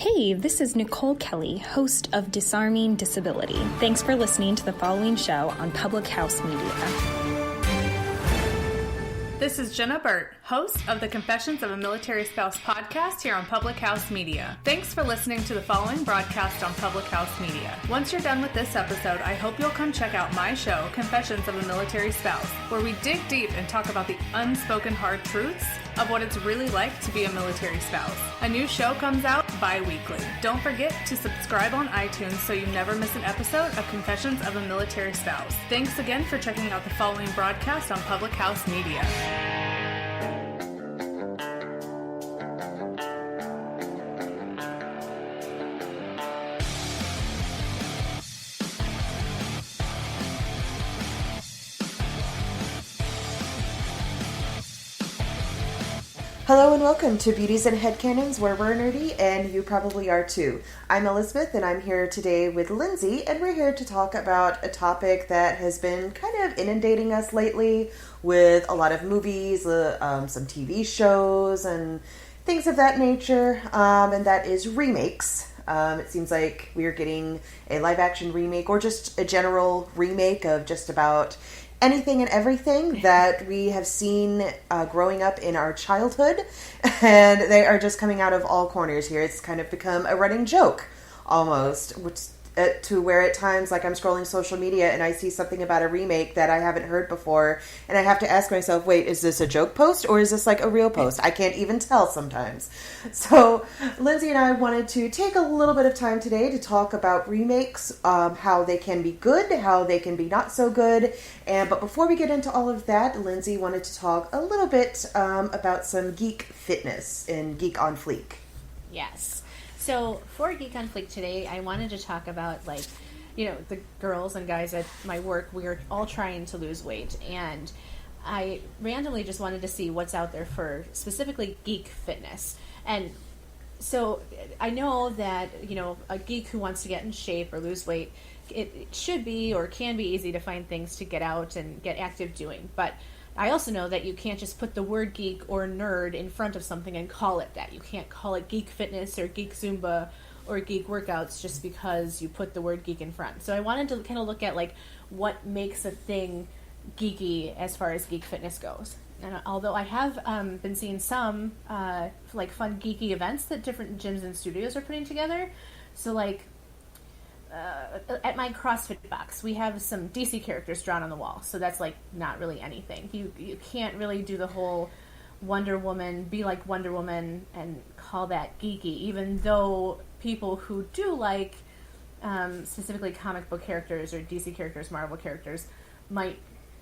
Hey, this is Nicole Kelly, host of Disarming Disability. Thanks for listening to the following show on Public House Media. This is Jenna Burt, host of the Confessions of a Military Spouse podcast here on Public House Media. Thanks for listening to the following broadcast on Public House Media. Once you're done with this episode, I hope you'll come check out my show, Confessions of a Military Spouse, where we dig deep and talk about the unspoken hard truths of what it's really like to be a military spouse. A new show comes out bi-weekly. Don't forget to subscribe on iTunes so you never miss an episode of Confessions of a Military Spouse. Thanks again for checking out the following broadcast on Public House Media. Hello and welcome to Beauties and Headcanons, where we're nerdy and you probably are too. I'm Elisabeth and I'm here today with Lindsay, and we're here to talk about a topic that has been kind of inundating us lately with a lot of movies, some TV shows and things of that nature, and that is remakes. It seems like we're getting a live action remake or just a general remake of just about anything and everything that we have seen growing up in our childhood, and they are just coming out of all corners here. It's kind of become a running joke almost, which to where at times, like, I'm scrolling social media and I see something about a remake that I haven't heard before, and I have to ask myself, wait, is this a joke post or is this like a real post? I can't even tell sometimes. So Lindsay and I wanted to take a little bit of time today to talk about remakes, how they can be good, how they can be not so good. But before we get into all of that, Lindsay wanted to talk a little bit about some geek fitness in Geek on Fleek. Yes. So for Geek on Fleek today, I wanted to talk about, like, you know, the girls and guys at my work, we are all trying to lose weight, and I randomly just wanted to see what's out there for specifically geek fitness. And so I know that, you know, a geek who wants to get in shape or lose weight, it should be or can be easy to find things to get out and get active doing. But I also know that you can't just put the word geek or nerd in front of something and call it that. You can't call it geek fitness or geek Zumba or geek workouts just because you put the word geek in front. So I wanted to kind of look at, like, what makes a thing geeky as far as geek fitness goes. And although I have been seeing some like fun geeky events that different gyms and studios are putting together. So, like, at my CrossFit box, we have some DC characters drawn on the wall, so that's, like, not really anything. You can't really do the whole Wonder Woman, be like Wonder Woman, and call that geeky, even though people who do like specifically comic book characters or DC characters, Marvel characters, might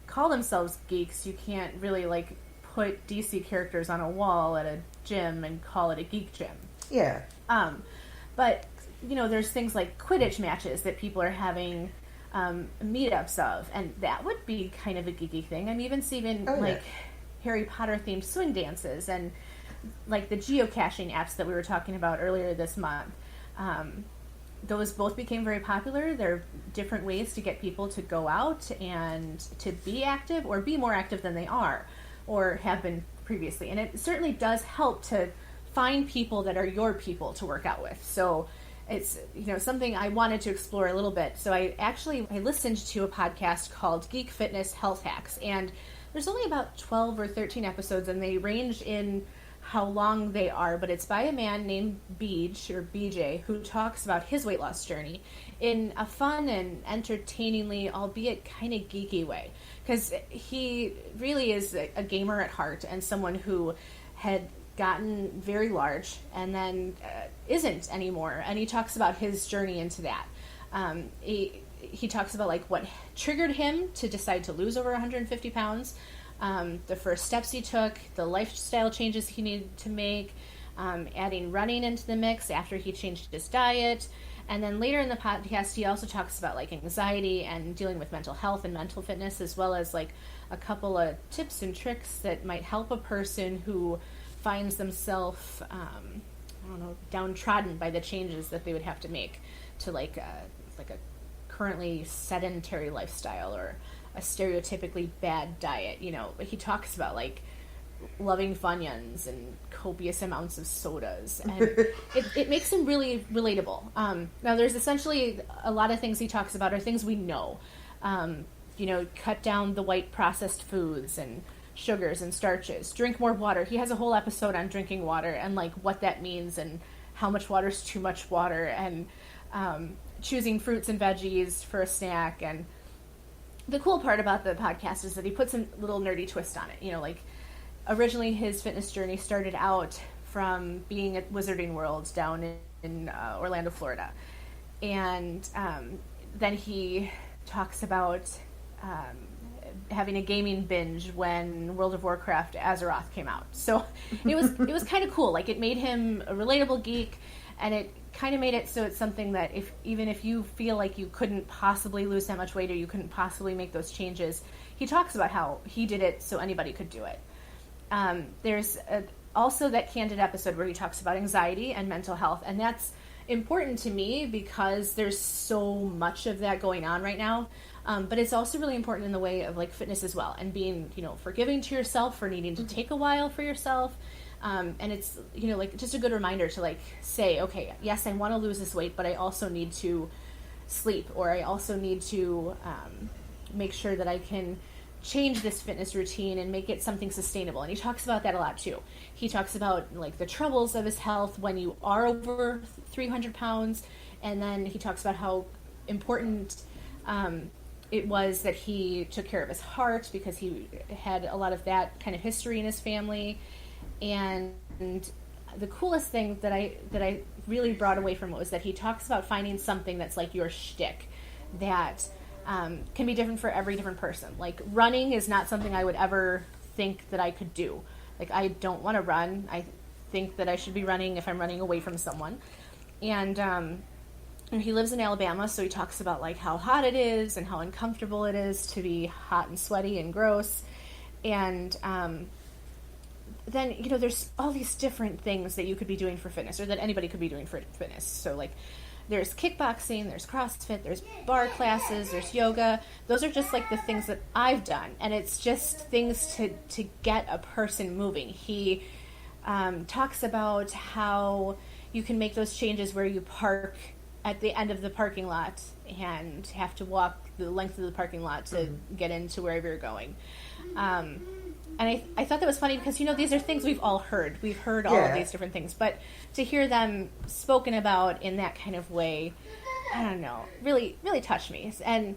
call themselves geeks. You can't really, like, put DC characters on a wall at a gym and call it a geek gym. Yeah. But you know, there's things like Quidditch matches that people are having meetups of, and that would be kind of a geeky thing. I'm even seeing like Harry Potter themed swing dances and like the geocaching apps that we were talking about earlier this month. Those both became very popular. They're different ways to get people to go out and to be active or be more active than they are or have been previously. And it certainly does help to find people that are your people to work out with. So it's, you know, something I wanted to explore a little bit. So I listened to a podcast called Geek Fitness Health Hacks, and there's only about 12 or 13 episodes, and they range in how long they are, but it's by a man named BJ, who talks about his weight loss journey in a fun and entertainingly, albeit kind of geeky way, because he really is a gamer at heart and someone who had gotten very large and then isn't anymore, and he talks about his journey into that. He talks about, like, what triggered him to decide to lose over 150 pounds, the first steps he took, the lifestyle changes he needed to make, adding running into the mix after he changed his diet, and then later in the podcast he also talks about, like, anxiety and dealing with mental health and mental fitness, as well as, like, a couple of tips and tricks that might help a person who finds themselves, downtrodden by the changes that they would have to make to, like a currently sedentary lifestyle or a stereotypically bad diet. You know, he talks about, like, loving Funyuns and copious amounts of sodas, and it makes him really relatable. Now, there's essentially a lot of things he talks about are things we know. Cut down the white processed foods and sugars and starches. Drink more water. He has a whole episode on drinking water and like what that means and how much water is too much water, and choosing fruits and veggies for a snack. And the cool part about the podcast is that he puts a little nerdy twist on it. Like originally his fitness journey started out from being at Wizarding World down in Orlando, Florida. And then he talks about having a gaming binge when World of Warcraft Azeroth came out. So it was kind of cool. Like, it made him a relatable geek, and it kind of made it so it's something that even if you feel like you couldn't possibly lose that much weight or you couldn't possibly make those changes, he talks about how he did it so anybody could do it. There's also that Candid episode where he talks about anxiety and mental health, and that's important to me because there's so much of that going on right now. But it's also really important in the way of like fitness as well, and being, forgiving to yourself for needing to take a while for yourself. And it's, like just a good reminder to like say, okay, yes, I want to lose this weight, but I also need to sleep, or I also need to make sure that I can change this fitness routine and make it something sustainable. And he talks about that a lot too. He talks about like the troubles of his health when you are over 300 pounds. And then he talks about how important it was that he took care of his heart because he had a lot of that kind of history in his family. And the coolest thing that I really brought away from it was that he talks about finding something that's like your shtick that can be different for every different person. Like, running is not something I would ever think that I could do. Like, I don't want to run. I think that I should be running if I'm running away from someone. And he lives in Alabama, so he talks about like how hot it is and how uncomfortable it is to be hot and sweaty and gross. And then, there's all these different things that you could be doing for fitness, or that anybody could be doing for fitness. So like, there's kickboxing, there's CrossFit, there's bar classes, there's yoga. Those are just like the things that I've done, and it's just things to get a person moving. He talks about how you can make those changes where you park at the end of the parking lot and have to walk the length of the parking lot to get into wherever you're going. And I thought that was funny because, these are things we've all heard. We've heard all of these different things. But to hear them spoken about in that kind of way, I don't know, really, really touched me. And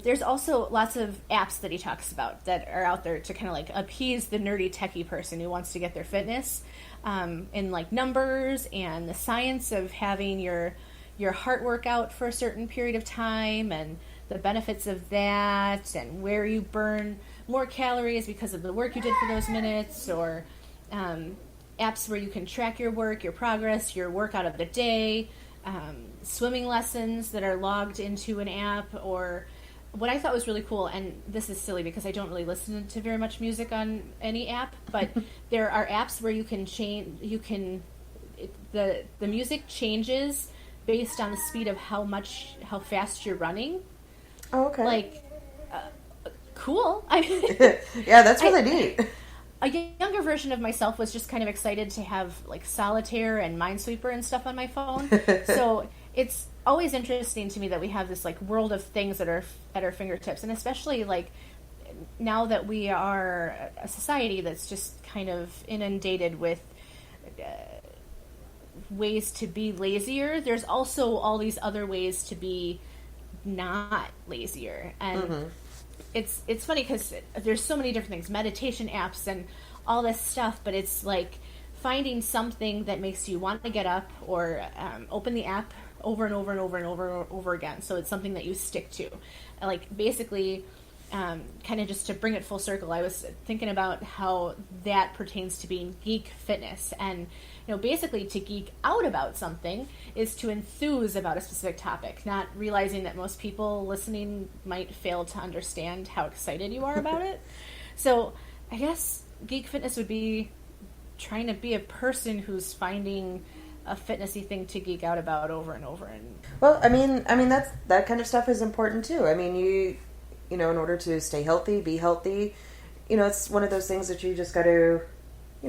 there's also lots of apps that he talks about that are out there to kind of like appease the nerdy techie person who wants to get their fitness in like numbers and the science of having your heart workout for a certain period of time and the benefits of that, and where you burn more calories because of the work you did for those minutes, or apps where you can track your work, your progress, your workout of the day, swimming lessons that are logged into an app. Or what I thought was really cool, and this is silly because I don't really listen to very much music on any app, but there are apps where you can change, the music changes based on the speed of how fast you're running. Oh, okay. Like, cool. I mean, yeah, that's really neat. A younger version of myself was just kind of excited to have like Solitaire and Minesweeper and stuff on my phone. So it's always interesting to me that we have this like world of things that are at our fingertips, and especially like now that we are a society that's just kind of inundated with ways to be lazier. There's also all these other ways to be not lazier, and it's funny because there's so many different things, meditation apps and all this stuff, but it's like finding something that makes you want to get up or open the app over and over and over and over again, so it's something that you stick to. Like, basically, kind of just to bring it full circle, I was thinking about how that pertains to being geek fitness. And basically to geek out about something is to enthuse about a specific topic, not realizing that most people listening might fail to understand how excited you are about it. So I guess geek fitness would be trying to be a person who's finding a fitnessy thing to geek out about over and over. And well, I mean that kind of stuff is important too. I mean, you know, in order to stay healthy, be healthy, it's one of those things that you just got to,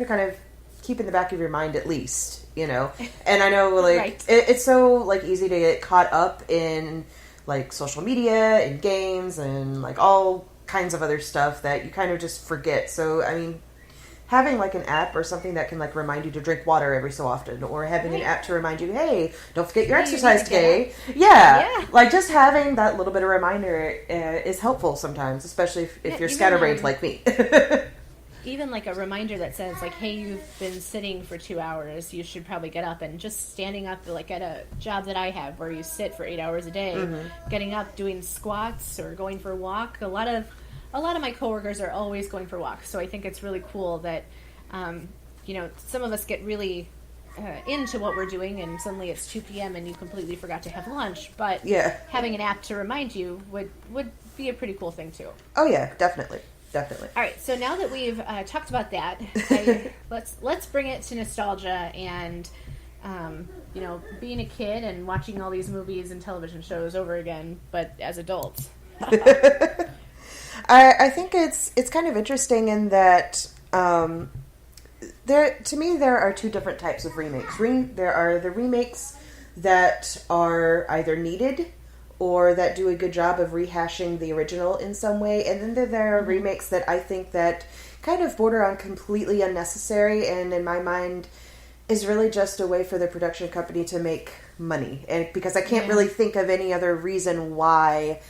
kind of keep in the back of your mind at least, And I know, like, Right. it's so, like, easy to get caught up in, like, social media and games and, like, all kinds of other stuff that you kind of just forget. So, I mean, having, like, an app or something that can, like, remind you to drink water every so often, or having an app to remind you, hey, don't forget your exercise today. Yeah. Like, just having that little bit of reminder is helpful sometimes, especially if you're scatterbrained like me. Even like a reminder that says like, hey, you've been sitting for 2 hours, you should probably get up. And just standing up, like at a job that I have where you sit for 8 hours a day, getting up, doing squats or going for a walk. A lot of my coworkers are always going for walks. So I think it's really cool that, some of us get really into what we're doing and suddenly it's 2 p.m. and you completely forgot to have lunch. But having an app to remind you would be a pretty cool thing too. Oh yeah, definitely. All right, so now that we've talked about that, let's bring it to nostalgia and, being a kid and watching all these movies and television shows over again, but as adults. I think it's kind of interesting in that there are two different types of remakes. There are the remakes that are either needed or that do a good job of rehashing the original in some way. And then there are remakes that I think that kind of border on completely unnecessary and in my mind is really just a way for the production company to make money. And because I can't really think of any other reason why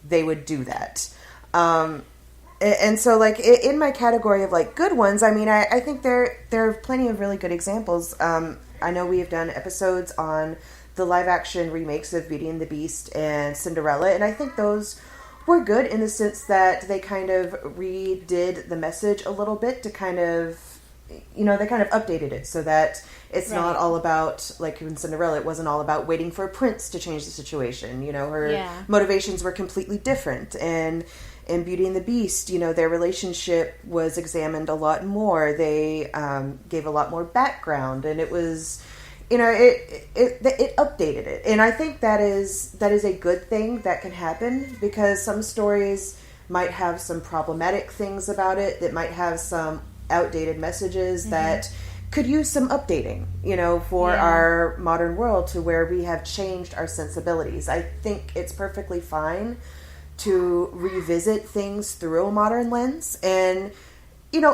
they would do that. And so like in my category of like good ones, I mean, I think there are plenty of really good examples. I know we have done episodes on the live-action remakes of Beauty and the Beast and Cinderella, and I think those were good in the sense that they kind of redid the message a little bit to kind of, they kind of updated it so that it's not all about, like in Cinderella, it wasn't all about waiting for a prince to change the situation. Her motivations were completely different, and in Beauty and the Beast, their relationship was examined a lot more. They gave a lot more background, and it was... it updated it. And I think that is a good thing that can happen because some stories might have some problematic things about it that might have some outdated messages that could use some updating, for our modern world to where we have changed our sensibilities. I think it's perfectly fine to revisit things through a modern lens and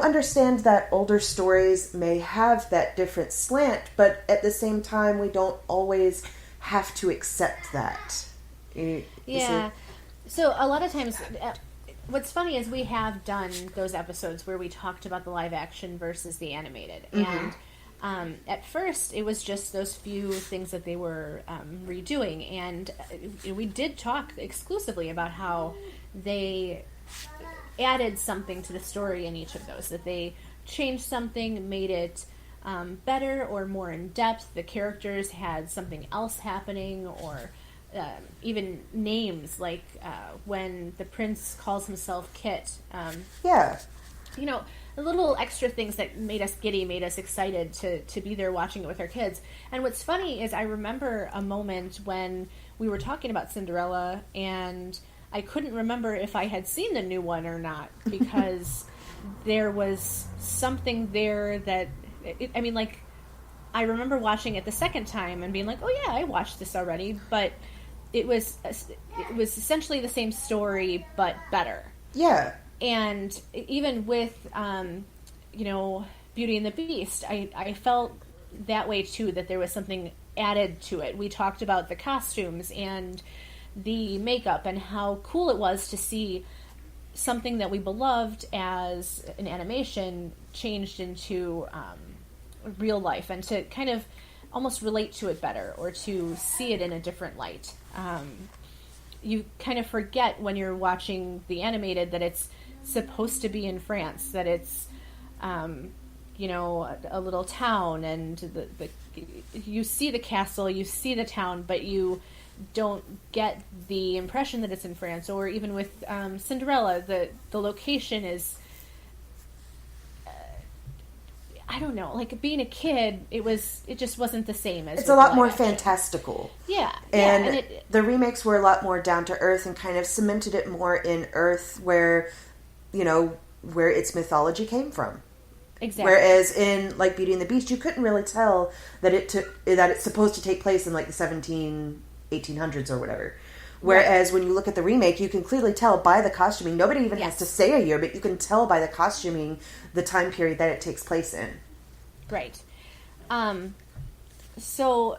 understand that older stories may have that different slant, but at the same time, we don't always have to accept that. So a lot of times, what's funny is we have done those episodes where we talked about the live action versus the animated. And at first, it was just those few things that they were redoing. And we did talk exclusively about how they added something to the story in each of those, that they changed something, made it better or more in depth. The characters had something else happening, or even names, like when the prince calls himself Kit. Little extra things that made us giddy, made us excited to be there watching it with our kids. And what's funny is I remember a moment when we were talking about Cinderella and I couldn't remember if I had seen the new one or not because there was something there that, I remember watching it the second time and being like, oh yeah, I watched this already, but it was essentially the same story, but better. Yeah. And even with, Beauty and the Beast, I felt that way too, that there was something added to it. We talked about the costumes and the makeup and how cool it was to see something that we beloved as an animation changed into real life and to kind of almost relate to it better or to see it in a different light. You kind of forget when you're watching the animated that it's supposed to be in France, that it's a little town and you see the castle, you see the town, but you don't get the impression that it's in France. Or even with Cinderella, the location is I don't know, like being a kid, it just wasn't the same as... It's a lot more fantastical. Yeah. And the remakes were a lot more down to earth and kind of cemented it more in earth where, where its mythology came from. Exactly. Whereas in like Beauty and the Beast, you couldn't really tell that it's supposed to take place in like the 1800s or whatever. Whereas when you look at the remake, you can clearly tell by the costuming. Nobody even has to say a year, but you can tell by the costuming the time period that it takes place in. Right. So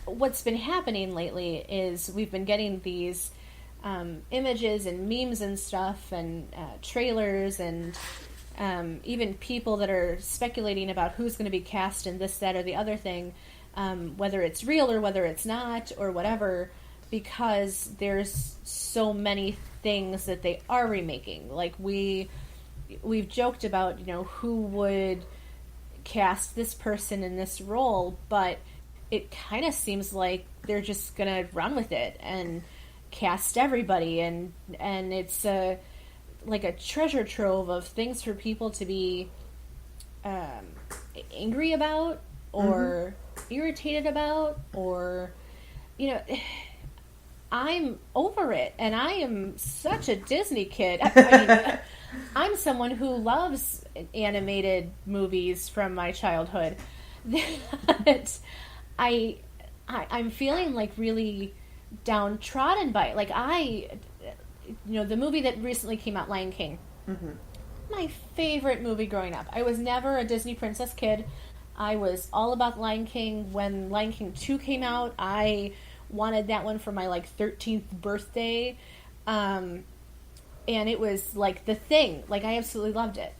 what's been happening lately is we've been getting these images and memes and stuff and trailers and even people that are speculating about who's going to be cast in this, that, or the other thing, whether it's real or whether it's not or whatever, because there's so many things that they are remaking. Like we've joked about, who would cast this person in this role, but it kind of seems like they're just gonna run with it and cast everybody, and it's like a treasure trove of things for people to be angry about or irritated about, or I'm over it, and I am such a Disney kid. I mean, I'm someone who loves animated movies from my childhood. That I'm feeling like really downtrodden by it. Like the movie that recently came out, Lion King. Mm-hmm. My favorite movie growing up. I was never a Disney princess kid. I was all about Lion King. When Lion King 2 came out, I wanted that one for my 13th birthday. And it was like the thing. Like, I absolutely loved it.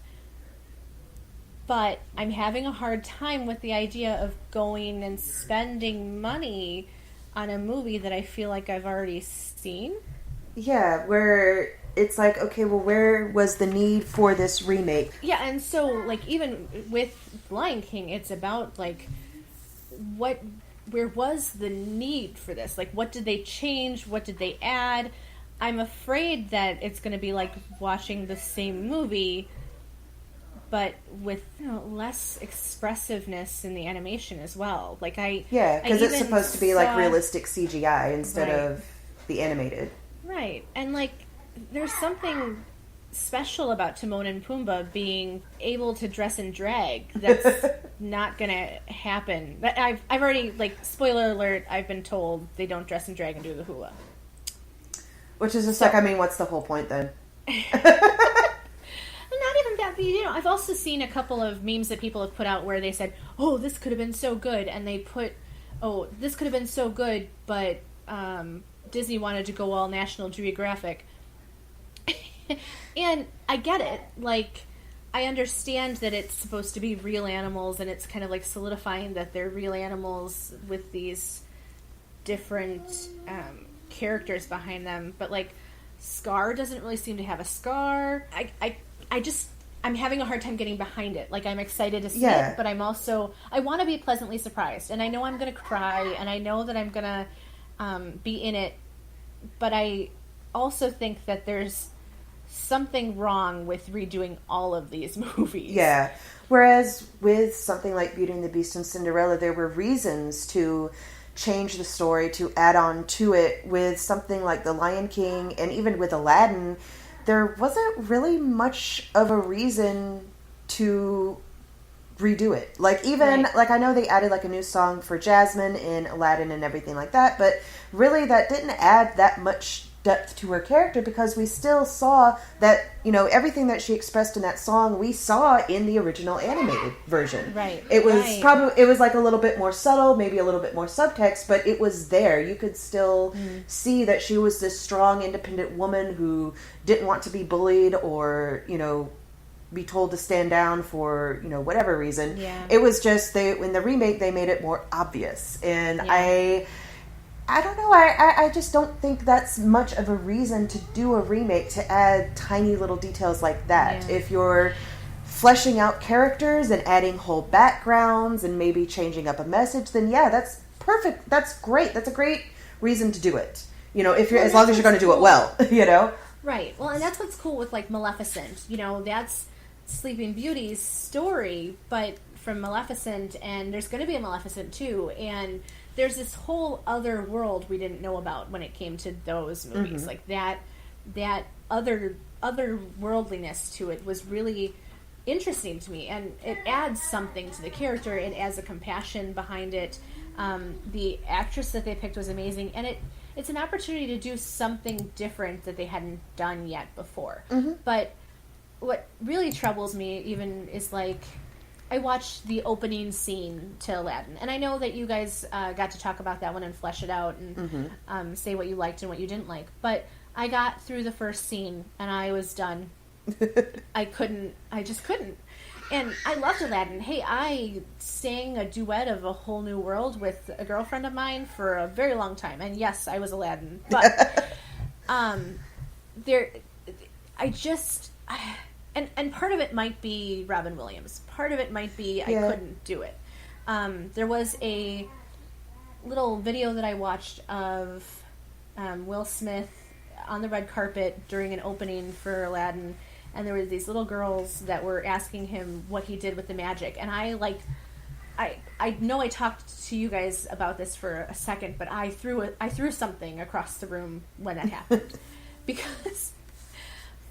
But I'm having a hard time with the idea of going and spending money on a movie that I feel like I've already seen. Yeah, where it's like, okay, well, where was the need for this remake? Yeah, and so, even with Lion King, it's about, where was the need for this? What did they change? What did they add? I'm afraid that it's going to be like watching the same movie, but with less expressiveness in the animation as well. Because it's supposed to be realistic CGI instead of the animated. Right, and there's something special about Timon and Pumbaa being able to dress in drag that's not gonna happen. I've already, spoiler alert, I've been told they don't dress in drag and do the hula. Which is just what's the whole point then? Not even that, but I've also seen a couple of memes that people have put out where they said, oh, this could have been so good, and they put, oh, this could have been so good, but Disney wanted to go all National Geographic. And I get it. I understand that it's supposed to be real animals, and it's kind of solidifying that they're real animals with these different characters behind them. But Scar doesn't really seem to have a scar. I'm having a hard time getting behind it. I'm excited to see it, but I want to be pleasantly surprised. And I know I'm going to cry, and I know that I'm going to be in it, but I also think that there's something wrong with redoing all of these movies. Yeah. Whereas with something like Beauty and the Beast and Cinderella, there were reasons to change the story, to add on to it. With something like The Lion King and even with Aladdin, there wasn't really much of a reason to redo it. I know they added a new song for Jasmine in Aladdin and everything like that, but really that didn't add that much depth to her character, because we still saw that, everything that she expressed in that song, we saw in the original animated version. Right. It was it was a little bit more subtle, maybe a little bit more subtext, but it was there. You could still see that she was this strong, independent woman who didn't want to be bullied or, be told to stand down for, whatever reason. Yeah. It was just, in the remake, they made it more obvious. And I don't know. I just don't think that's much of a reason to do a remake, to add tiny little details like that. Yeah. If you're fleshing out characters and adding whole backgrounds and maybe changing up a message, then that's perfect. That's great. That's a great reason to do it. As long as you're going to do it well, Right. Well, and that's what's cool with Maleficent. That's Sleeping Beauty's story, but from Maleficent, and there's going to be a Maleficent 2, and there's this whole other world we didn't know about when it came to those movies. That other otherworldliness to it was really interesting to me, and it adds something to the character. It adds a compassion behind it. The actress that they picked was amazing, and it's an opportunity to do something different that they hadn't done yet before. Mm-hmm. But what really troubles me even is, like, I watched the opening scene to Aladdin, and I know that you guys got to talk about that one and flesh it out and say what you liked and what you didn't like, but I got through the first scene and I was done. I just couldn't. And I loved Aladdin. Hey, I sang a duet of A Whole New World with a girlfriend of mine for a very long time. And yes, I was Aladdin. But and part of it might be Robin Williams. Part of it might be I couldn't do it. There was a little video that I watched of Will Smith on the red carpet during an opening for Aladdin, and there were these little girls that were asking him what he did with the magic. And I know I talked to you guys about this for a second, but I threw something across the room when that happened. Because,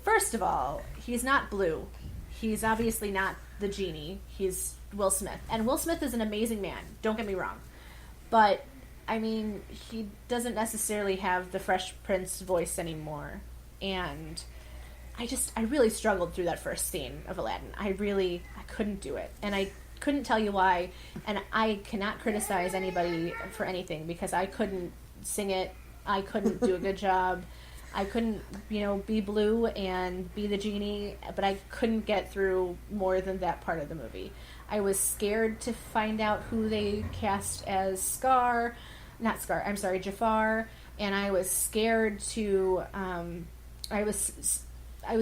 first of all, he's not blue. He's obviously not the genie. He's Will Smith. And Will Smith is an amazing man, don't get me wrong. But, I mean, he doesn't necessarily have the Fresh Prince voice anymore. And I really struggled through that first scene of Aladdin. I couldn't do it. And I couldn't tell you why. And I cannot criticize anybody for anything, because I couldn't sing it. I couldn't do a good job. I couldn't, be blue and be the genie, but I couldn't get through more than that part of the movie. I was scared to find out who they cast as Jafar, and I was scared to, I was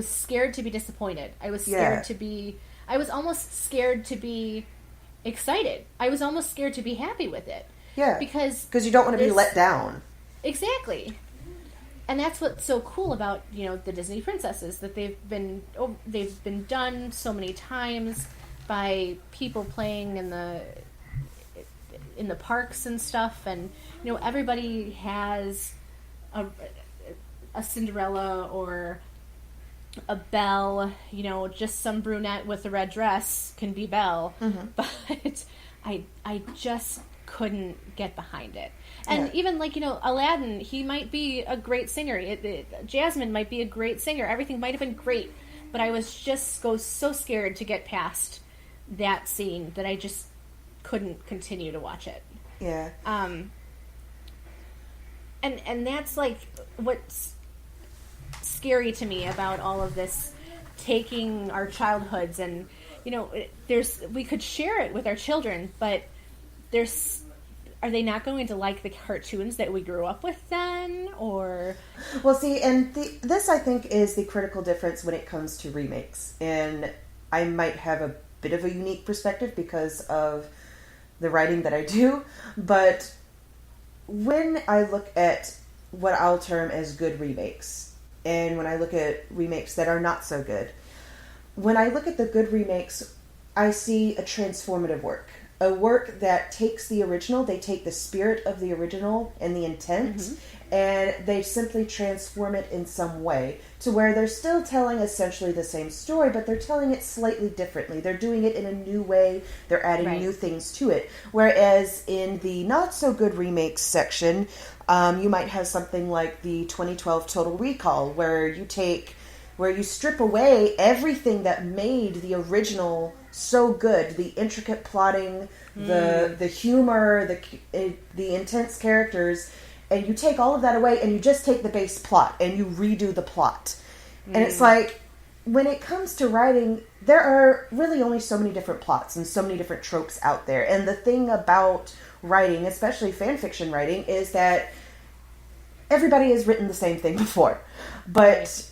scared to be disappointed. I was scared I was almost scared to be excited. I was almost scared to be happy with it. Yeah. Because you don't want to be let down. Exactly. And that's what's so cool about, the Disney princesses, that they've been done so many times by people playing in the parks and stuff, and everybody has a Cinderella or a Belle, just some brunette with a red dress can be Belle, but I just couldn't get behind it. And even Aladdin, he might be a great singer. Jasmine might be a great singer. Everything might have been great, but I was just so scared to get past that scene that I just couldn't continue to watch it. Yeah. And that's what's scary to me about all of this, taking our childhoods and we could share it with our children, but are they not going to like the cartoons that we grew up with then? Or well, see, and this I think is the critical difference when it comes to remakes, and I might have a bit of a unique perspective because of the writing that I do, but when I look at what I'll term as good remakes, and when I look at remakes that are not so good, when I look at the good remakes, I see a transformative work. A work that takes the original, they take the spirit of the original and the intent, and they simply transform it in some way to where they're still telling essentially the same story, but they're telling it slightly differently. They're doing it in a new way. They're adding new things to it. Whereas in the not so good remakes section, you might have something like the 2012 Total Recall, where you strip away everything that made the original so good, the intricate plotting, the humor, the intense characters, and you take all of that away and you just take the base plot and you redo the plot. And it's like, when it comes to writing, there are really only so many different plots and so many different tropes out there. And the thing about writing, especially fan fiction writing, is that everybody has written the same thing before. But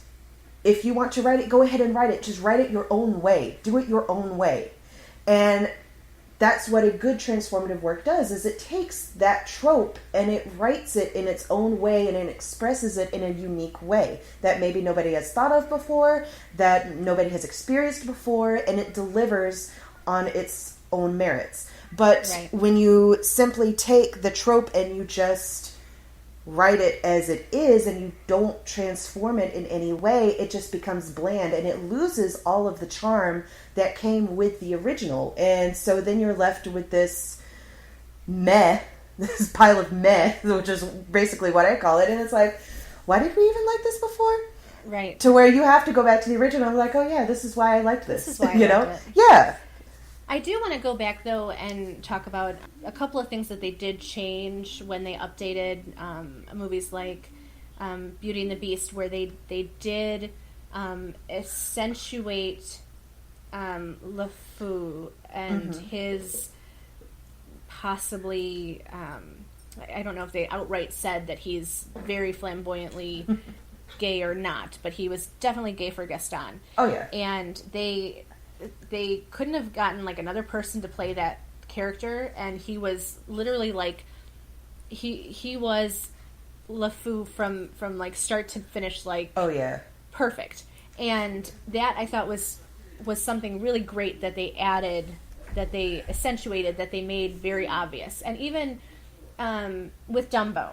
if you want to write it, go ahead and write it. Just write it your own way. Do it your own way. And that's what a good transformative work does, is it takes that trope and it writes it in its own way and it expresses it in a unique way that maybe nobody has thought of before, that nobody has experienced before, and it delivers on its own merits. But when you simply take the trope and you just write it as it is and you don't transform it in any way, it just becomes bland and it loses all of the charm that came with the original. And so then you're left with this meh, this pile of meh, which is basically what I call it. And it's like, why did we even like this before? Right. To where you have to go back to the original and be like, oh yeah, this is why I liked this. This is why I you know? liked it. Yeah. I do want to go back, though, and talk about a couple of things that they did change when they updated movies like Beauty and the Beast, where they did accentuate LeFou and his possibly... I don't know if they outright said that he's very flamboyantly gay or not, but he was definitely gay for Gaston. Oh, yeah. And they couldn't have gotten like another person to play that character, and he was literally like he was LeFou from like start to finish, like, oh yeah, perfect. And that I thought was something really great that they added, that they accentuated, that they made very obvious. And even with Dumbo,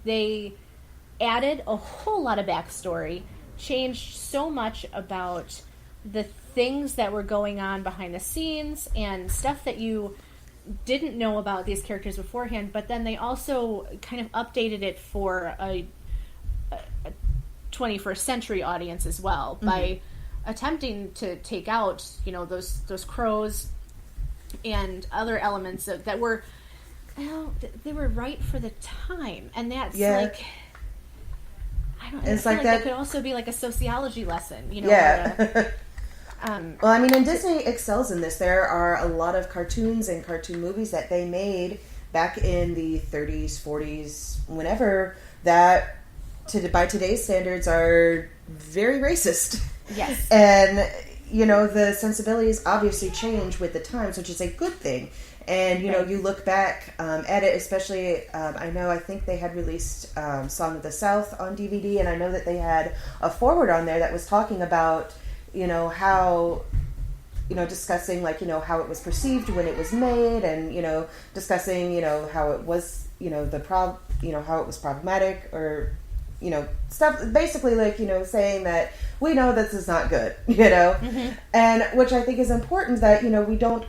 they added a whole lot of backstory, changed so much about the things that were going on behind the scenes and stuff that you didn't know about these characters beforehand, but then they also kind of updated it for a 21st century audience as well, by attempting to take out, you know, those crows and other elements that were, well, they were right for the time. And that's like, I don't know, it's like that could also be like a sociology lesson, you know. Yeah. Well, I mean, and Disney excels in this. There are a lot of cartoons and cartoon movies that they made back in the 30s, 40s, whenever, that by today's standards are very racist. Yes. And, you know, the sensibilities obviously change with the times, which is a good thing. And, you know, you look back at it, especially, I think they had released Song of the South on DVD, and I know that they had a foreword on there that was talking about, you know, how, you know, discussing, like, you know, how it was perceived when it was made, and, you know, discussing, you know, how it was, you know, how it was problematic, or, you know, stuff, basically, like, you know, saying that we know this is not good, you know, and which I think is important, that, you know, we don't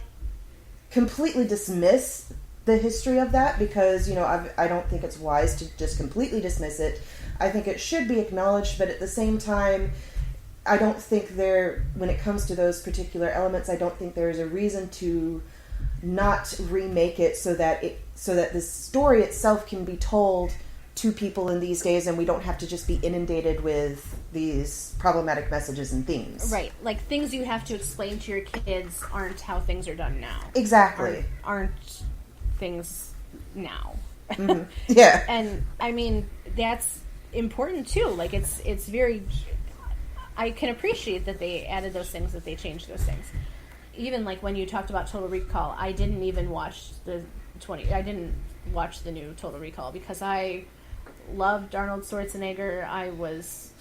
completely dismiss the history of that, because, you know, I don't think it's wise to just completely dismiss it. I think it should be acknowledged, but at the same time, I don't think when it comes to those particular elements, I don't think there is a reason to not remake it so that the story itself can be told to people in these days, and we don't have to just be inundated with these problematic messages and themes. Right. Like, things you have to explain to your kids aren't how things are done now. Exactly. Aren't things now. Yeah. And, I mean, that's important, too. Like, it's very... I can appreciate that they added those things, that they changed those things. Even, like, when you talked about Total Recall, I didn't even watch the new Total Recall, because I loved Arnold Schwarzenegger. I was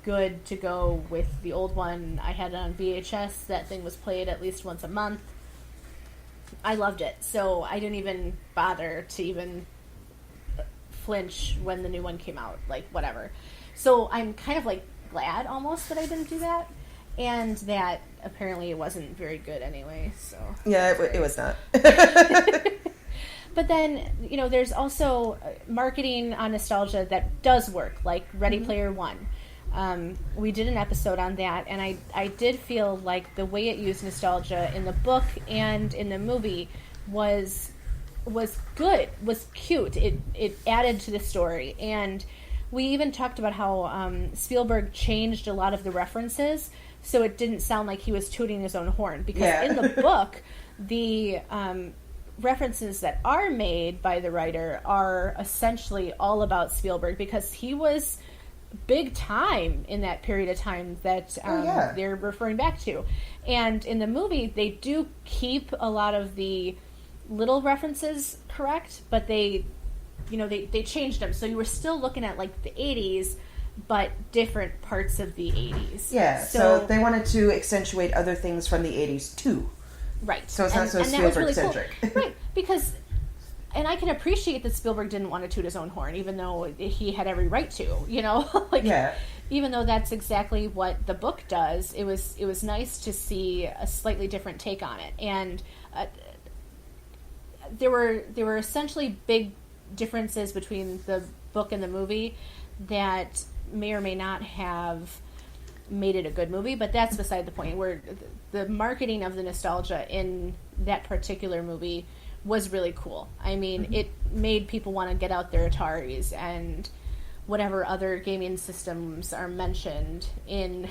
good to go with the old one. I had it on VHS. That thing was played at least once a month. I loved it. So I didn't even bother to even flinch when the new one came out. Like, whatever. So I'm kind of, like, glad almost that I didn't do that, and that apparently it wasn't very good anyway. So yeah, it was not. But then, you know, there's also marketing on nostalgia that does work, like Ready Player One. We did an episode on that, and I did feel like the way it used nostalgia in the book and in the movie was good, was cute. It added to the story. And we even talked about how Spielberg changed a lot of the references, so it didn't sound like he was tooting his own horn. Because in the book, the references that are made by the writer are essentially all about Spielberg, because he was big time in that period of time that they're referring back to. And in the movie, they do keep a lot of the little references correct, but they changed them. So you were still looking at, like, the 80s, but different parts of the 80s. Yeah, so they wanted to accentuate other things from the 80s, too. Right. So it's not so Spielberg-centric. Cool. Right, because and I can appreciate that Spielberg didn't want to toot his own horn, even though he had every right to, you know? Like, yeah. Even though that's exactly what the book does, it was nice to see a slightly different take on it. And there were essentially big differences between the book and the movie that may or may not have made it a good movie, but that's beside the point. Where the marketing of the nostalgia in that particular movie was really cool. I mean, it made people want to get out their Ataris and whatever other gaming systems are mentioned in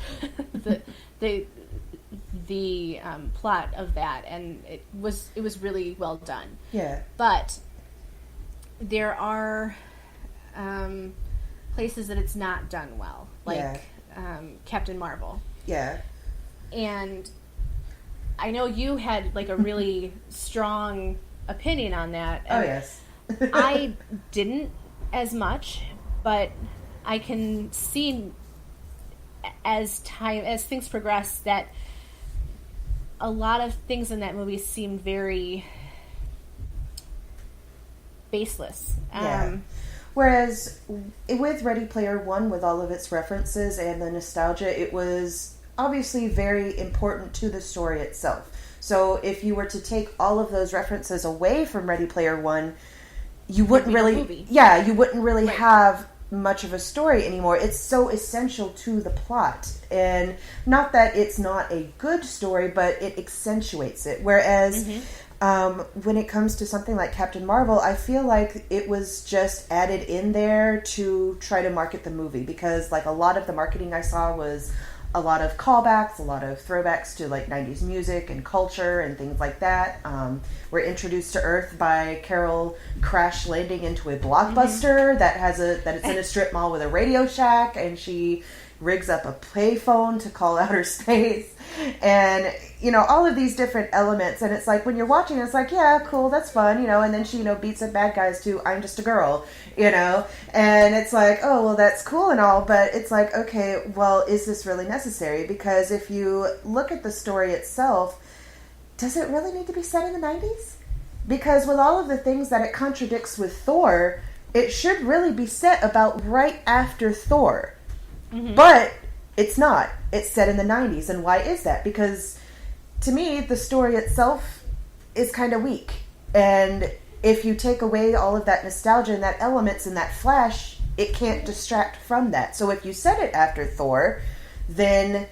the plot of that, and it was really well done. Yeah. But there are places that it's not done well, like Captain Marvel. Yeah. And I know you had like a really strong opinion on that. Oh, yes. I didn't as much, but I can see as things progress that a lot of things in that movie seem very baseless. Yeah. Whereas with Ready Player One, with all of its references and the nostalgia, it was obviously very important to the story itself. So if you were to take all of those references away from Ready Player One, you wouldn't really, you wouldn't really have much of a story anymore. It's so essential to the plot, and not that it's not a good story, but it accentuates it. Whereas when it comes to something like Captain Marvel, I feel like it was just added in there to try to market the movie, because like a lot of the marketing I saw was a lot of callbacks, a lot of throwbacks to like 90s music and culture and things like that. We're introduced to Earth by Carol crash landing into a Blockbuster that it's in a strip mall with a Radio Shack, and she rigs up a payphone to call outer space, and you know, all of these different elements. And it's like when you're watching, it's like, yeah, cool, that's fun, you know. And then she, you know, beats up bad guys to I'm Just a Girl, you know. And it's like, oh, well, that's cool and all, but it's like, okay, well, is this really necessary? Because if you look at the story itself, does it really need to be set in the 90s? Because with all of the things that it contradicts with Thor, it should really be set about right after Thor. But it's not. It's set in the 90s. And why is that? Because to me, the story itself is kind of weak. And if you take away all of that nostalgia and that elements and that flash, it can't distract from that. So if you set it after Thor, then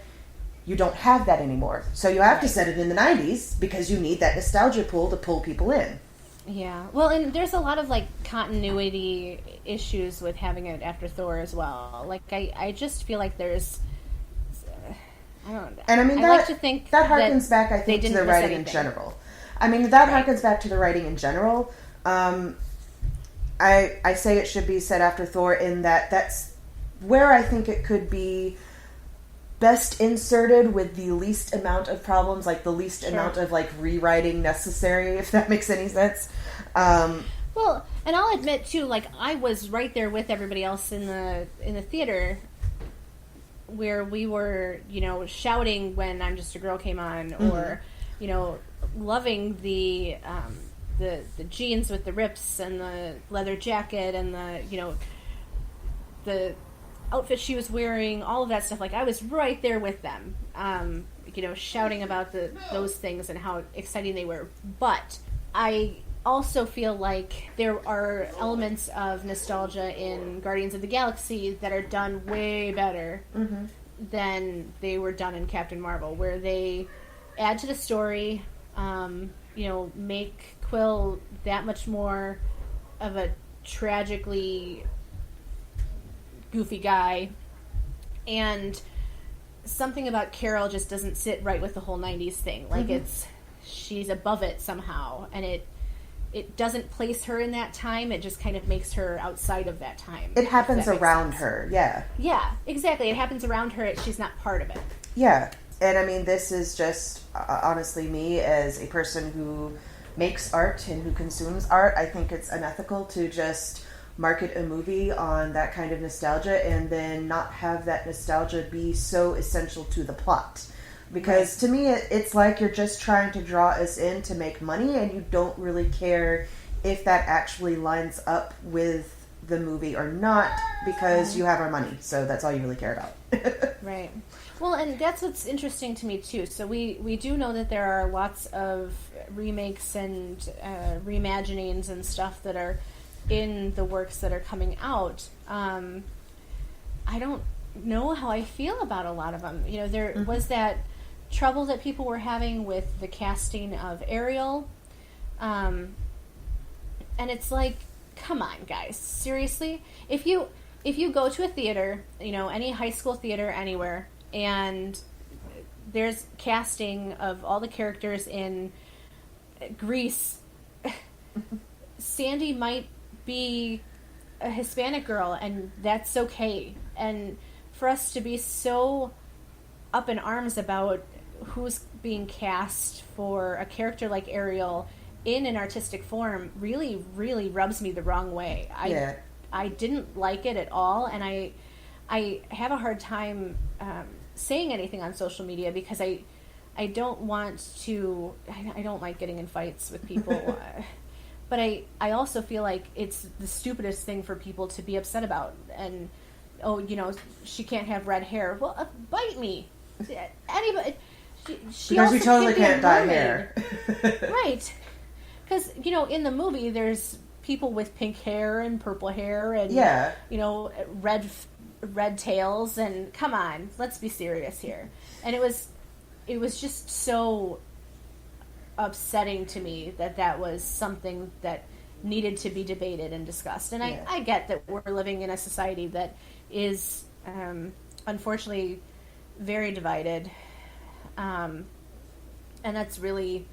you don't have that anymore. So you have to set it in the 90s because you need that nostalgia pool to pull people in. Yeah. Well, and there's a lot of like continuity issues with having it after Thor as well. Like I just feel like there's I don't know. And I mean, I like to think that harkens back, I think, to the writing in general. I mean, that harkens back to the writing in general. I say it should be set after Thor in that's where I think it could be best inserted with the least amount of problems, like the least amount of like rewriting necessary, if that makes any sense. Well, and I'll admit too, like I was right there with everybody else in the theater where we were, you know, shouting when I'm Just a Girl came on, or you know, loving the jeans with the rips and the leather jacket and the, you know, the outfit she was wearing, all of that stuff. Like I was right there with them, you know, shouting about those things and how exciting they were. But I also feel like there are elements of nostalgia in Guardians of the Galaxy that are done way better than they were done in Captain Marvel, where they add to the story, you know, make Quill that much more of a tragically goofy guy, and something about Carol just doesn't sit right with the whole 90s thing. Like she's above it somehow, and it doesn't place her in that time. It just kind of makes her outside of that time. It happens around her, yeah. Yeah, exactly. It happens around her. She's not part of it. Yeah, and I mean, this is just honestly me as a person who makes art and who consumes art. I think it's unethical to just market a movie on that kind of nostalgia and then not have that nostalgia be so essential to the plot. Because to me, it's like you're just trying to draw us in to make money, and you don't really care if that actually lines up with the movie or not, because you have our money, so that's all you really care about. Right. Well, and that's what's interesting to me too. So we do know that there are lots of remakes and reimaginings and stuff that are in the works that are coming out. I don't know how I feel about a lot of them. You know, there was that trouble that people were having with the casting of Ariel, and it's like, come on, guys, seriously. If you go to a theater, you know, any high school theater anywhere, and there's casting of all the characters in Grease, Sandy might be a Hispanic girl, and that's okay. And for us to be so up in arms about who's being cast for a character like Ariel in an artistic form really, really rubs me the wrong way. I didn't like it at all, and I have a hard time saying anything on social media because I don't want to. I don't like getting in fights with people, but I also feel like it's the stupidest thing for people to be upset about. And you know, she can't have red hair. Well, bite me, anybody. She because also we totally can't can't dye hair, right? Because, you know, in the movie, there's people with pink hair and purple hair and, you know, red tails. And come on, let's be serious here. And it was just so upsetting to me that was something that needed to be debated and discussed. And I get that we're living in a society that is, unfortunately, very divided. And that's really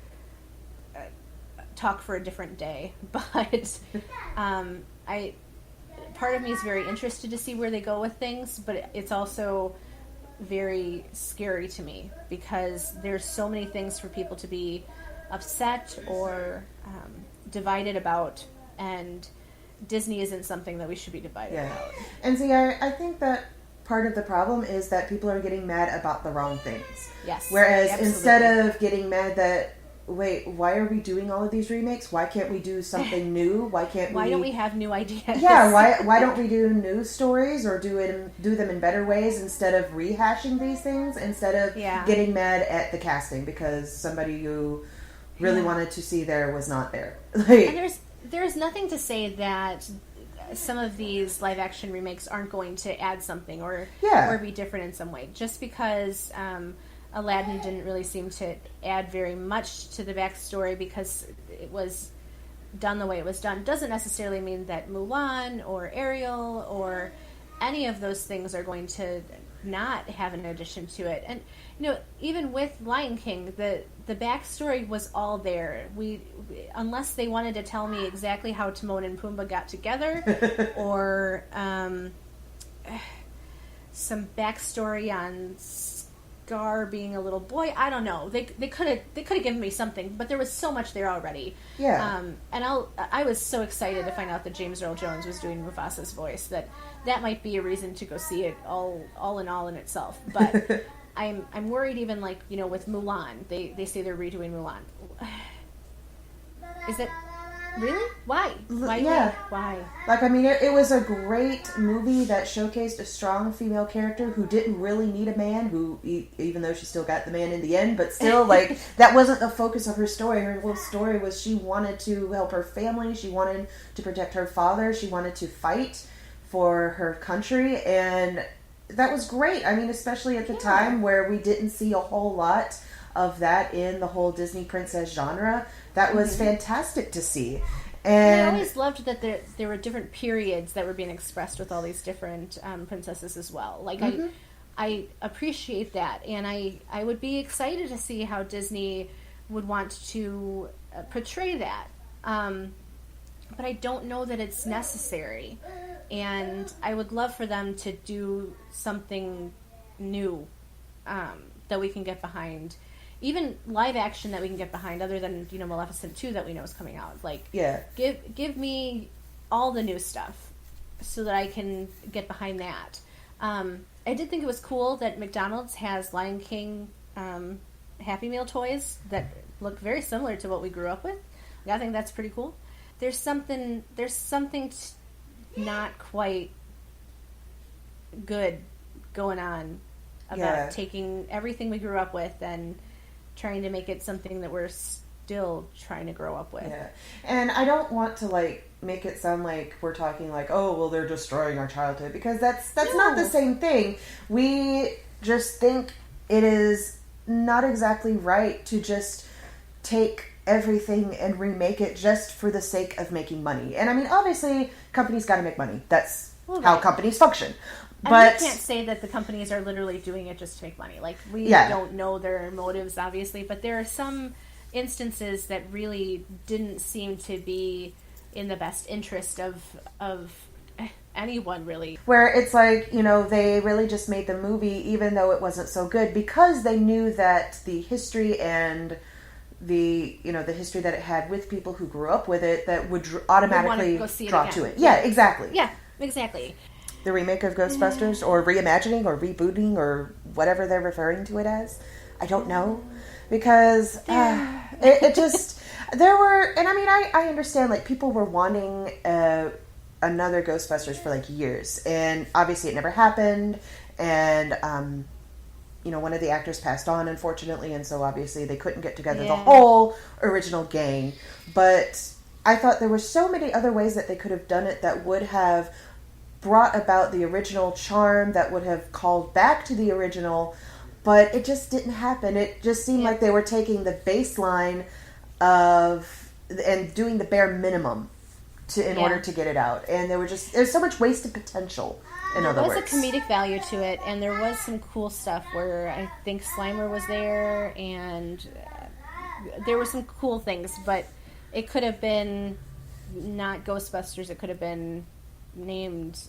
talk for a different day, but part of me is very interested to see where they go with things, but it's also very scary to me because there's so many things for people to be upset or divided about, and Disney isn't something that we should be divided about. And see, I think that part of the problem is that people are getting mad about the wrong things. Yes. Whereas instead of getting mad that, wait, why are we doing all of these remakes? Why can't we do something new? Why don't we have new ideas? Yeah, why don't we do new stories or do them in better ways instead of rehashing these things, instead of getting mad at the casting because somebody you really wanted to see there was not there. And there's nothing to say that some of these live action remakes aren't going to add something or be different in some way. Just because Aladdin didn't really seem to add very much to the backstory because it was done the way it was done doesn't necessarily mean that Mulan or Ariel or any of those things are going to not have an addition to it. And you know, even with Lion King, the backstory was all there. We unless they wanted to tell me exactly how Timon and Pumbaa got together or some backstory on Scar being a little boy, I don't know. They could have given me something, but there was so much there already. Yeah. And I was so excited to find out that James Earl Jones was doing Mufasa's voice that might be a reason to go see it all in itself. But I'm worried even like, you know, with Mulan. They say they're redoing Mulan. Is it really? Why? Why? Like, I mean, it was a great movie that showcased a strong female character who didn't really need a man, who, even though she still got the man in the end, but still, like, that wasn't the focus of her story. Her whole story was she wanted to help her family, she wanted to protect her father, she wanted to fight for her country, and that was great. I mean, especially at the time where we didn't see a whole lot of that in the whole Disney princess genre. That was fantastic to see. And I always loved that there were different periods that were being expressed with all these different princesses as well. Like, I appreciate that, and I would be excited to see how Disney would want to portray that. But I don't know that it's necessary. And I would love for them to do something new that we can get behind. Even live action that we can get behind, other than, you know, Maleficent 2 that we know is coming out. Like, give me all the new stuff so that I can get behind that. I did think it was cool that McDonald's has Lion King Happy Meal toys that look very similar to what we grew up with. I think that's pretty cool. there's something not quite good going on about taking everything we grew up with and trying to make it something that we're still trying to grow up with. Yeah. And I don't want to like make it sound like we're talking like, oh, well, they're destroying our childhood, because that's not the same thing. We just think it is not exactly right to just take everything and remake it just for the sake of making money. And I mean, obviously, companies got to make money. That's how companies function. But we can't say that the companies are literally doing it just to make money. Like, we don't know their motives, obviously, but there are some instances that really didn't seem to be in the best interest of anyone, really. Where it's like, you know, they really just made the movie even though it wasn't so good, because they knew that the history and the history that it had with people who grew up with it, that would automatically draw to it. Yeah, exactly. Yeah, exactly. The remake of Ghostbusters, or reimagining, or rebooting, or whatever they're referring to it as, I don't know, because it just, there were, and I mean, I understand, like, people were wanting another Ghostbusters for like years, and obviously it never happened, and one of the actors passed on, unfortunately, and so obviously they couldn't get together the whole original gang. But I thought there were so many other ways that they could have done it that would have brought about the original charm, that would have called back to the original, but it just didn't happen. It just seemed like they were taking the baseline and doing the bare minimum in order to get it out. And there's so much wasted potential. There was a comedic value to it, and there was some cool stuff where I think Slimer was there, and there were some cool things, but it could have been not Ghostbusters. It could have been named...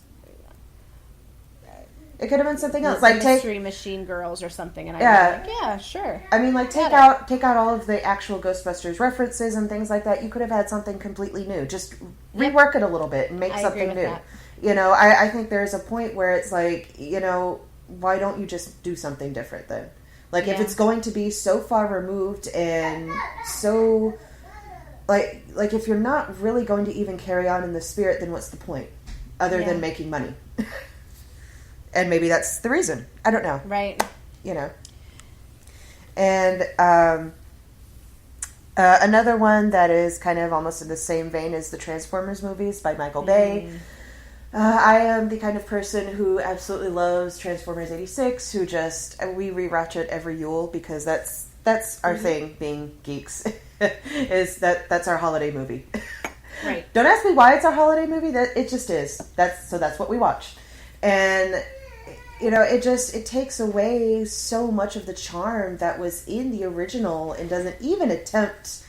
It could have been something else, like Mystery Machine Girls or something, and I'd be like, yeah, sure. I mean, like, take out all of the actual Ghostbusters references and things like that. You could have had something completely new. Just rework it a little bit and make something new. That. You know, I think there's a point where it's like, you know, why don't you just do something different then? Like, if it's going to be so far removed and so, like if you're not really going to even carry on in the spirit, then what's the point? Other than making money. And maybe that's the reason. I don't know. Right. You know. And another one that is kind of almost in the same vein as the Transformers movies by Michael Bay. I am the kind of person who absolutely loves Transformers 86, we rewatch it every Yule, because that's our thing, being geeks, is that's our holiday movie. Right. Don't ask me why it's our holiday movie, that it just is. That's what we watch. And, you know, it takes away so much of the charm that was in the original and doesn't even attempt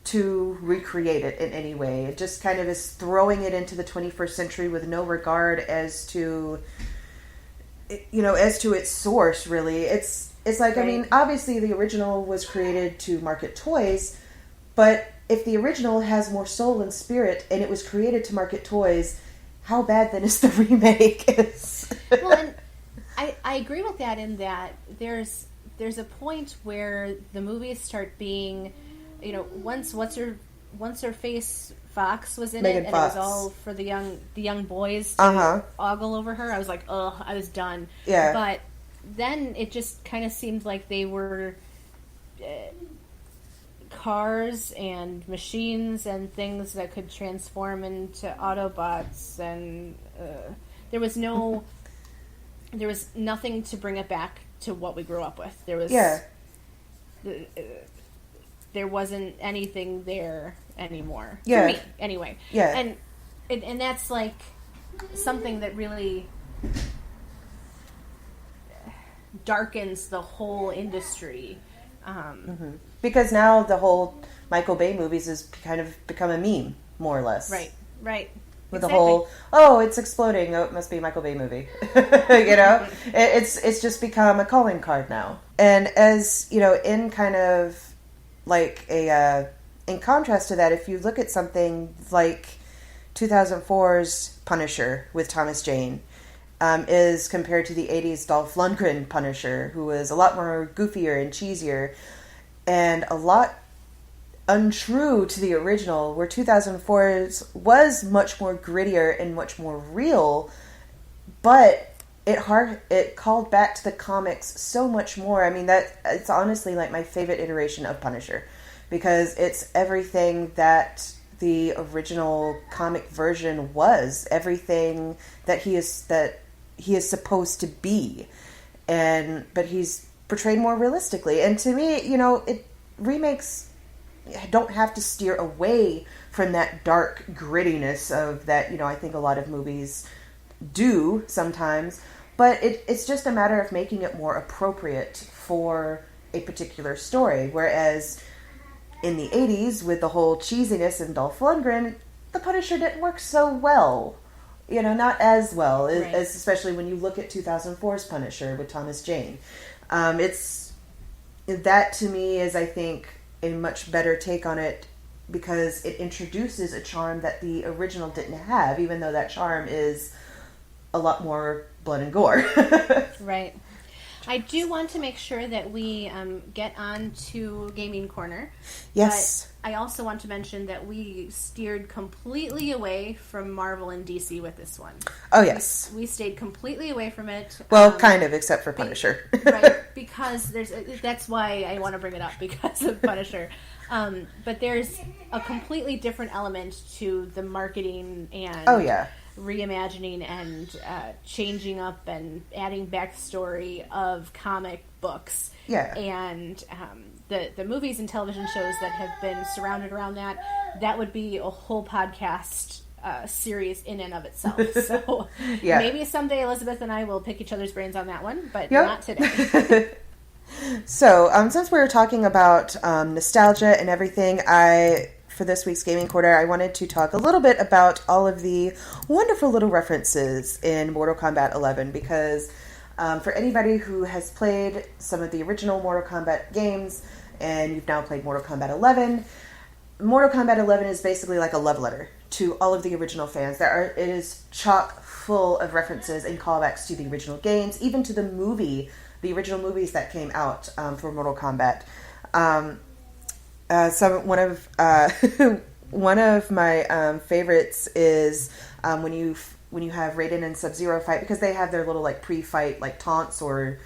to recreate it in any way. It just kind of is throwing it into the 21st century with no regard as to its source, really. It's like, right. I mean, obviously the original was created to market toys, but if the original has more soul and spirit and it was created to market toys, how bad then is the remake? Well, and I agree with that, in that there's a point where the movies start being, you know, once her face Fox was in Megan it, Fox. And it was all for the young boys to ogle over her. I was like, I was done. Yeah. But then it just kind of seemed like they were cars and machines and things that could transform into Autobots, and there was nothing to bring it back to what we grew up with. There wasn't anything there anymore. For me, anyway. Yeah. And that's like something that really darkens the whole industry. Because now the whole Michael Bay movies has kind of become a meme, more or less. Right. With the whole, it's exploding, it must be a Michael Bay movie. You know? It's just become a calling card now. And as, you know, in kind of like in contrast to that, if you look at something like 2004's Punisher with Thomas Jane, is compared to the 80s Dolph Lundgren Punisher, who was a lot more goofier and cheesier, and a lot untrue to the original, where 2004's was much more grittier and much more real, but it called back to the comics so much more. I mean, that it's honestly like my favorite iteration of Punisher, because it's everything that the original comic version was, everything that he is supposed to be, but he's portrayed more realistically. And to me, remakes don't have to steer away from that dark grittiness of that, I think a lot of movies do sometimes, but it's just a matter of making it more appropriate for a particular story. Whereas in the 80s, with the whole cheesiness and Dolph Lundgren, the Punisher didn't work so well. Not as well, right, as especially when you look at 2004's Punisher with Thomas Jane. That to me is, I think, a much better take on it, because it introduces a charm that the original didn't have, even though that charm is a lot more blood and gore. Right. I do want to make sure that we get on to Gaming Corner. Yes. But I also want to mention that we steered completely away from Marvel and DC with this one. Oh, yes. We stayed completely away from it. Well, kind of, except for Punisher. Right, because that's why I want to bring it up, because of Punisher. But there's a completely different element to the marketing and... Oh, yeah. reimagining and changing up and adding backstory of comic books. Yeah. And the movies and television shows that have been surrounded around that would be a whole podcast series in and of itself. So yeah. Maybe someday Elisabeth and I will pick each other's brains on that one, but not today. So, since we were talking about nostalgia and everything, for this week's Gaming Corner, I wanted to talk a little bit about all of the wonderful little references in Mortal Kombat 11, because for anybody who has played some of the original Mortal Kombat games, and you've now played Mortal Kombat 11, Mortal Kombat 11 is basically like a love letter to all of the original fans. It is chock full of references and callbacks to the original games, even to the original movies that came out for Mortal Kombat. One of my favorites is when you have Raiden and Sub-Zero fight, because they have their little like pre-fight like taunts, or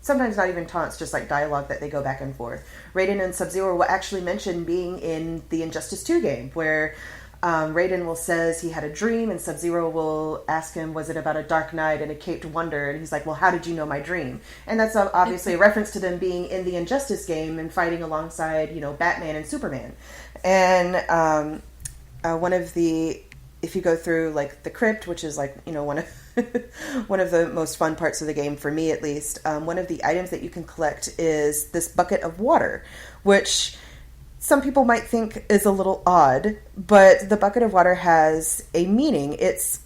sometimes not even taunts, just like dialogue that they go back and forth. Raiden and Sub-Zero will actually mention being in the Injustice 2 game, where Raiden says he had a dream, and Sub-Zero will ask him, was it about a dark night and a caped wonder? And he's like, well, how did you know my dream? And that's obviously a reference to them being in the Injustice game and fighting alongside, Batman and Superman. And if you go through like the crypt, which is like, one of one of the most fun parts of the game for me, at least, one of the items that you can collect is this bucket of water, which some people might think is a little odd, but the bucket of water has a meaning. It's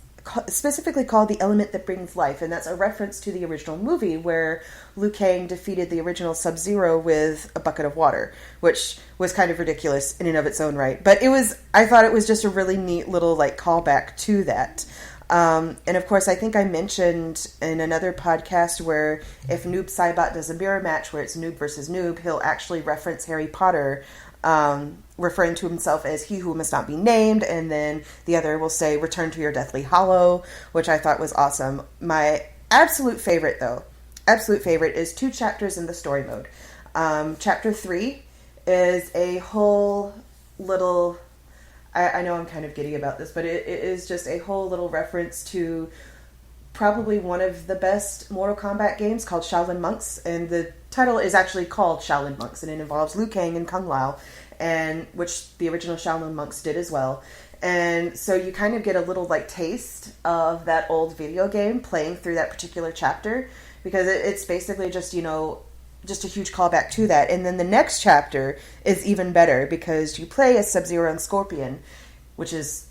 specifically called the element that brings life, and that's a reference to the original movie where Liu Kang defeated the original Sub-Zero with a bucket of water, which was kind of ridiculous in and of its own right. But I thought it was just a really neat little like callback to that. And of course, I think I mentioned in another podcast where if Noob Saibot does a mirror match where it's noob versus noob, he'll actually reference Harry Potter, referring to himself as he who must not be named, and then the other will say, return to your deathly hollow, which I thought was awesome. My absolute favorite is 2 chapters in the story mode. Chapter 3 is a whole little, I know I'm kind of giddy about this, but it is just a whole little reference to probably one of the best Mortal Kombat games called Shaolin Monks, and the title is actually called Shaolin Monks, and it involves Liu Kang and Kung Lao, and which the original Shaolin Monks did as well. And so you kind of get a little like taste of that old video game playing through that particular chapter, because it's basically just, just a huge callback to that. And then the next chapter is even better, because you play as Sub-Zero and Scorpion, which is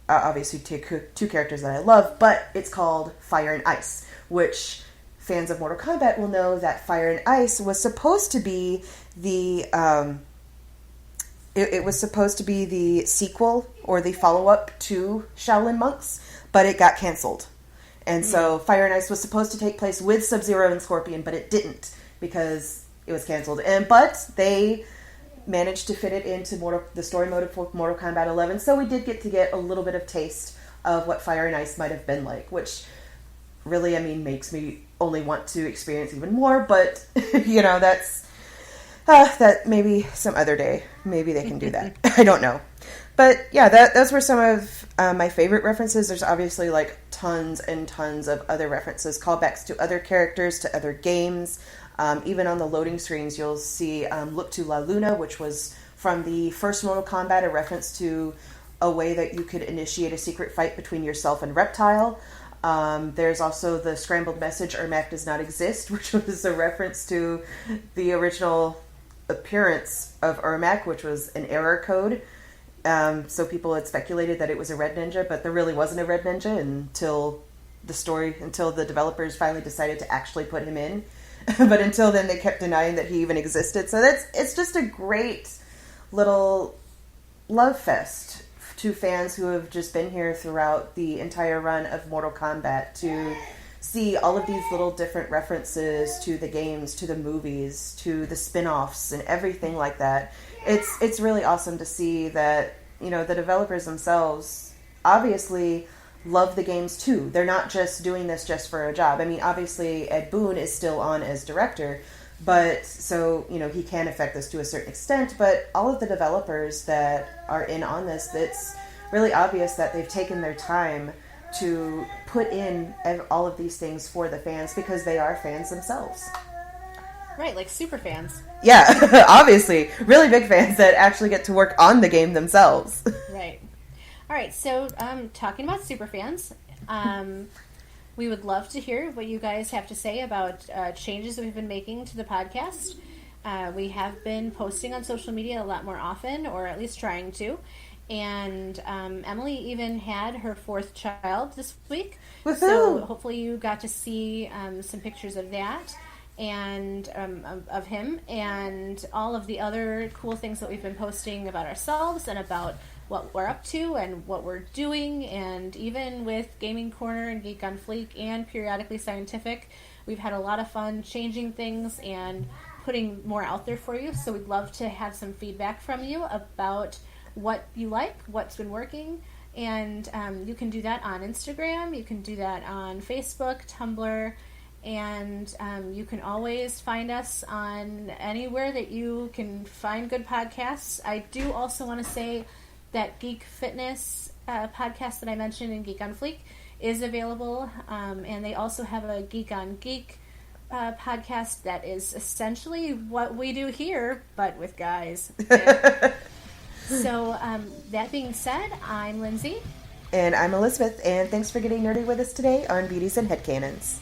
obviously two characters that I love, but it's called Fire and Ice, which fans of Mortal Kombat will know that Fire and Ice was supposed to be the it was supposed to be the sequel or the follow-up to Shaolin Monks, but it got canceled. And so Fire and Ice was supposed to take place with Sub-Zero and Scorpion, but it didn't because it was canceled. But they managed to fit it into the story mode for Mortal Kombat 11, so we did get a little bit of taste of what Fire and Ice might have been like, which really, I mean, makes me only want to experience even more, but, that's, that maybe some other day, maybe they can do that. I don't know. But, yeah, those were some of my favorite references. There's obviously, like, tons and tons of other references, callbacks to other characters, to other games. Even on the loading screens, you'll see Look to La Luna, which was from the first Mortal Kombat, a reference to a way that you could initiate a secret fight between yourself and Reptile. There's also the scrambled message, Ermac does not exist, which was a reference to the original appearance of Ermac, which was an error code. So people had speculated that it was a red ninja, but there really wasn't a red ninja until the developers finally decided to actually put him in. But until then, they kept denying that he even existed. So it's just a great little love fest to fans who have just been here throughout the entire run of Mortal Kombat to see all of these little different references to the games, to the movies, to the spin-offs, and everything like that. It's really awesome to see that, the developers themselves obviously love the games too. They're not just doing this just for a job. I mean, obviously Ed Boon is still on as director, but so, he can affect this to a certain extent, but all of the developers that are in on this, it's really obvious that they've taken their time to put in all of these things for the fans because they are fans themselves. Right, like super fans. Yeah, obviously. Really big fans that actually get to work on the game themselves. Right. All right, so talking about super fans, we would love to hear what you guys have to say about changes that we've been making to the podcast. We have been posting on social media a lot more often, or at least trying to. And Emily even had her 4th child this week. Woohoo! So hopefully you got to see some pictures of that and of him and all of the other cool things that we've been posting about ourselves and about what we're up to and what we're doing, and even with Gaming Corner and Geek on Fleek and Periodically Scientific, we've had a lot of fun changing things and putting more out there for you. So we'd love to have some feedback from you about what you like, what's been working, and you can do that on Instagram, you can do that on Facebook, Tumblr, and you can always find us on anywhere that you can find good podcasts. I do also want to say that Geek Fitness podcast that I mentioned in Geek on Fleek is available, and they also have a Geek on Geek podcast that is essentially what we do here, but with guys. So, that being said, I'm Lindsay. And I'm Elisabeth, and thanks for getting nerdy with us today on Beauties and Headcanons.